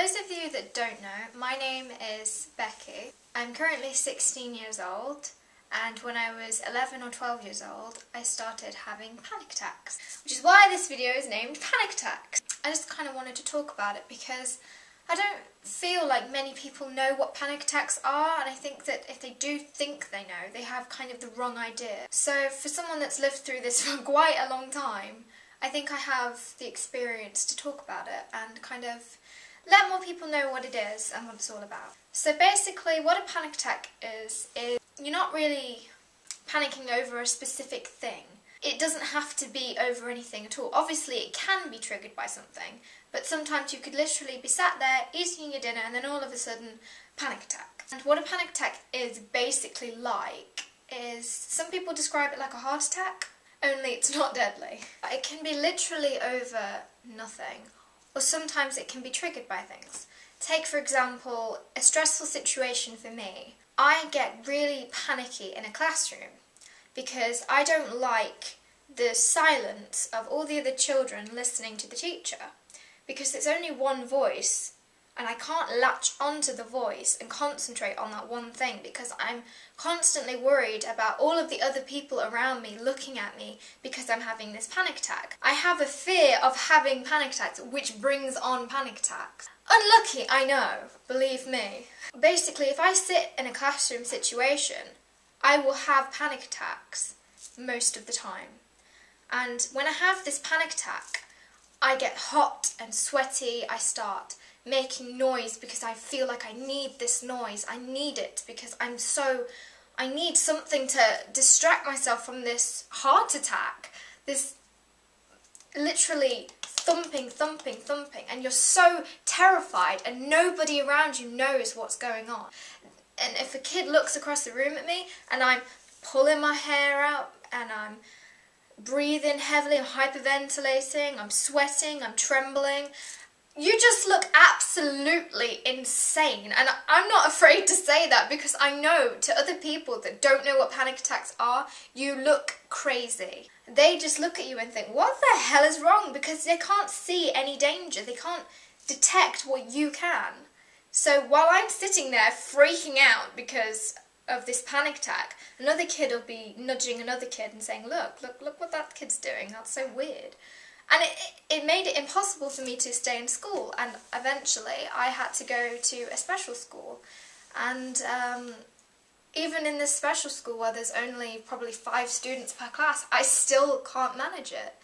those of you that don't know, my name is Becky. I'm currently 16 years old, and when I was 11 or 12 years old, I started having panic attacks, which is why this video is named Panic Attacks. I just kind of wanted to talk about it because I don't feel like many people know what panic attacks are, and I think that if they do think they know, they have kind of the wrong idea. So for someone that's lived through this for quite a long time, I think I have the experience to talk about it and kind of let more people know what it is and what it's all about. So basically what a panic attack is you're not really panicking over a specific thing. It doesn't have to be over anything at all. Obviously it can be triggered by something, but sometimes you could literally be sat there eating your dinner and then all of a sudden panic attack. And what a panic attack is basically like is, some people describe it like a heart attack, only it's not deadly. It can be literally over nothing, or sometimes it can be triggered by things. Take for example a stressful situation for me. I get really panicky in a classroom because I don't like the silence of all the other children listening to the teacher, because it's only one voice and I can't latch onto the voice and concentrate on that one thing because I'm constantly worried about all of the other people around me looking at me because I'm having this panic attack. I have a fear of having panic attacks, which brings on panic attacks. Unlucky, I know, believe me. Basically, if I sit in a classroom situation, I will have panic attacks most of the time. And when I have this panic attack, I get hot and sweaty, I start making noise because I feel like I need this noise. I need it because I need something to distract myself from this heart attack, this literally thumping, and you're so terrified and nobody around you knows what's going on. And if a kid looks across the room at me and I'm pulling my hair out and I'm breathing heavily, I'm hyperventilating, I'm sweating, I'm trembling, you just look absolutely insane. And I'm not afraid to say that because I know to other people that don't know what panic attacks are, you look crazy. They just look at you and think, what the hell is wrong? Because they can't see any danger. They can't detect what you can. So while I'm sitting there freaking out because of this panic attack, another kid will be nudging another kid and saying, look what that kid's doing, that's so weird. And it made it impossible for me to stay in school, and eventually I had to go to a special school. And even in this special school where there's only probably 5 students per class, I still can't manage it.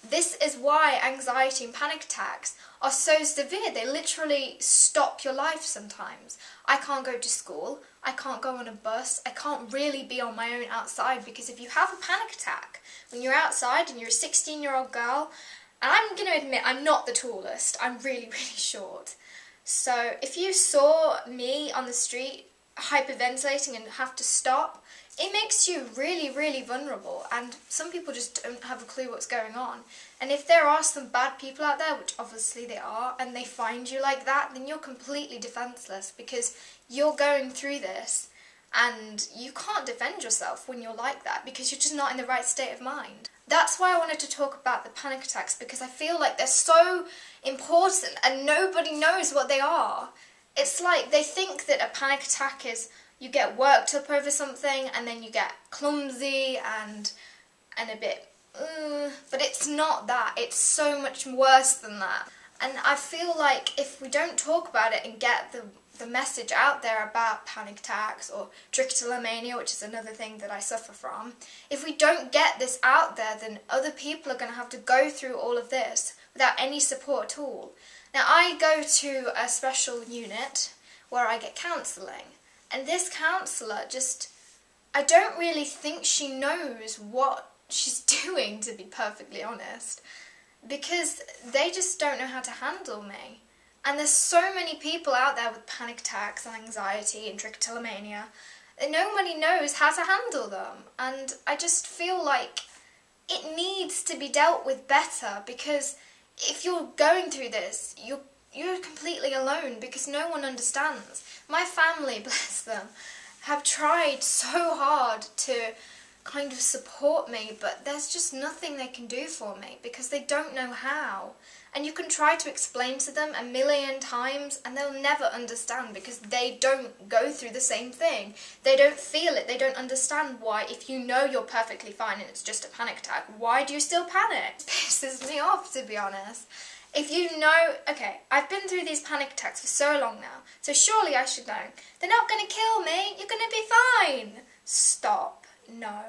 This is why anxiety and panic attacks are so severe. They literally stop your life sometimes. I can't go to school, I can't go on a bus, I can't really be on my own outside, because if you have a panic attack when you're outside and you're a 16-year-old girl, and I'm going to admit I'm not the tallest, I'm really short. So if you saw me on the street hyperventilating and have to stop, it makes you really vulnerable, and some people just don't have a clue what's going on. And if there are some bad people out there, which obviously they are, and they find you like that, then you're completely defenseless because you're going through this and you can't defend yourself when you're like that because you're just not in the right state of mind. That's why I wanted to talk about the panic attacks, because I feel like they're so important and nobody knows what they are. It's like they think that a panic attack is you get worked up over something and then you get clumsy and a bit, but it's not that. It's so much worse than that. And I feel like if we don't talk about it and get the message out there about panic attacks or trichotillomania, which is another thing that I suffer from, if we don't get this out there, then other people are going to have to go through all of this without any support at all. Now I go to a special unit where I get counselling, and this counsellor I don't really think she knows what she's doing, to be perfectly honest, because they just don't know how to handle me. And there's so many people out there with panic attacks and anxiety and trichotillomania, and nobody knows how to handle them. And I just feel like it needs to be dealt with better, because if you're going through this, you're completely alone because no one understands. My family, bless them, have tried so hard to kind of support me, but there's just nothing they can do for me because they don't know how. and you can try to explain to them a million times and they'll never understand because they don't go through the same thing. They don't feel it. They don't understand why, if you know you're perfectly fine and it's just a panic attack, why do you still panic? It pisses me off, to be honest. If you know, okay, I've been through these panic attacks for so long now, so surely I should know. They're not going to kill me. You're going to be fine. Stop. No.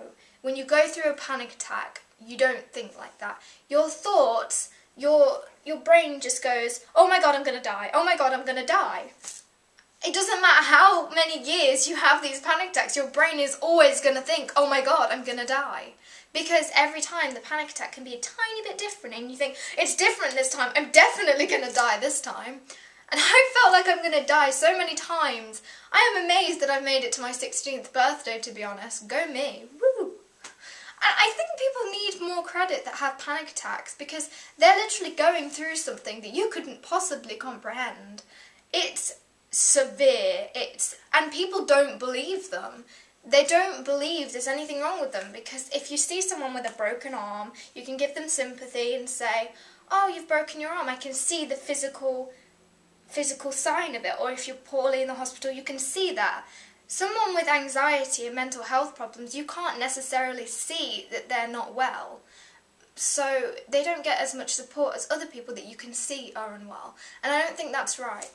When you go through a panic attack, you don't think like that. Your thoughts, your brain just goes, oh my god, I'm going to die. Oh my god, I'm going to die. It doesn't matter how many years you have these panic attacks, your brain is always going to think, oh my god, I'm going to die. Because every time the panic attack can be a tiny bit different and you think, it's different this time, I'm definitely going to die this time. And I felt like I'm going to die so many times. I am amazed that I made it to my 16th birthday, to be honest. Go me. Woo! I think people need more credit that have panic attacks because they're literally going through something that you couldn't possibly comprehend. It's severe, and people don't believe them. They don't believe there's anything wrong with them because if you see someone with a broken arm, you can give them sympathy and say, oh, you've broken your arm, I can see the physical sign of it, or if you're poorly in the hospital, you can see that. Someone with anxiety and mental health problems, you can't necessarily see that they're not well. So they don't get as much support as other people that you can see are unwell. And I don't think that's right.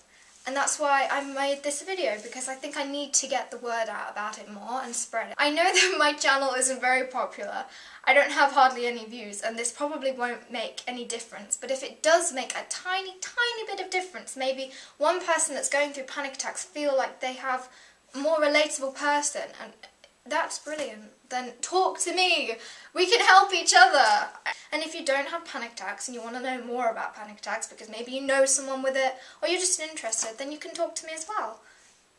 And that's why I made this video, because I think I need to get the word out about it more and spread it. I know that my channel isn't very popular. I don't have hardly any views and this probably won't make any difference, but if it does make a tiny, tiny bit of difference, maybe one person that's going through panic attacks feel like they have a more relatable person, and that's brilliant. Then talk to me. We can help each other. And if you don't have panic attacks and you want to know more about panic attacks because maybe you know someone with it or you're just interested, then you can talk to me as well.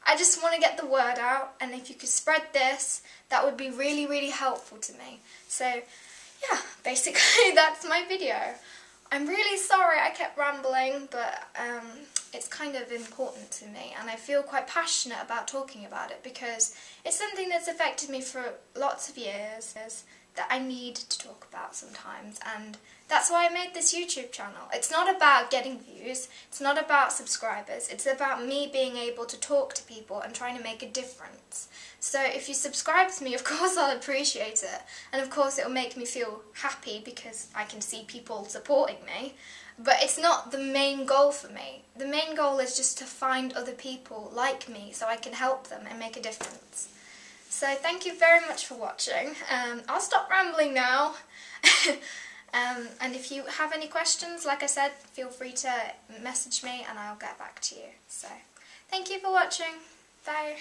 I just want to get the word out, and if you could spread this, that would be really, really helpful to me. So, yeah, basically that's my video. I'm really sorry I kept rambling, but it's kind of important to me, and I feel quite passionate about talking about it because it's something that's affected me for lots of years that I need to talk about sometimes, and that's why I made this YouTube channel. It's not about getting views, it's not about subscribers, it's about me being able to talk to people and trying to make a difference. So if you subscribe to me, of course I'll appreciate it, and of course it'll make me feel happy because I can see people supporting me, but it's not the main goal for me. The main goal is just to find other people like me so I can help them and make a difference. So thank you very much for watching. I'll stop rambling now. And if you have any questions, like I said, feel free to message me and I'll get back to you. So thank you for watching. Bye.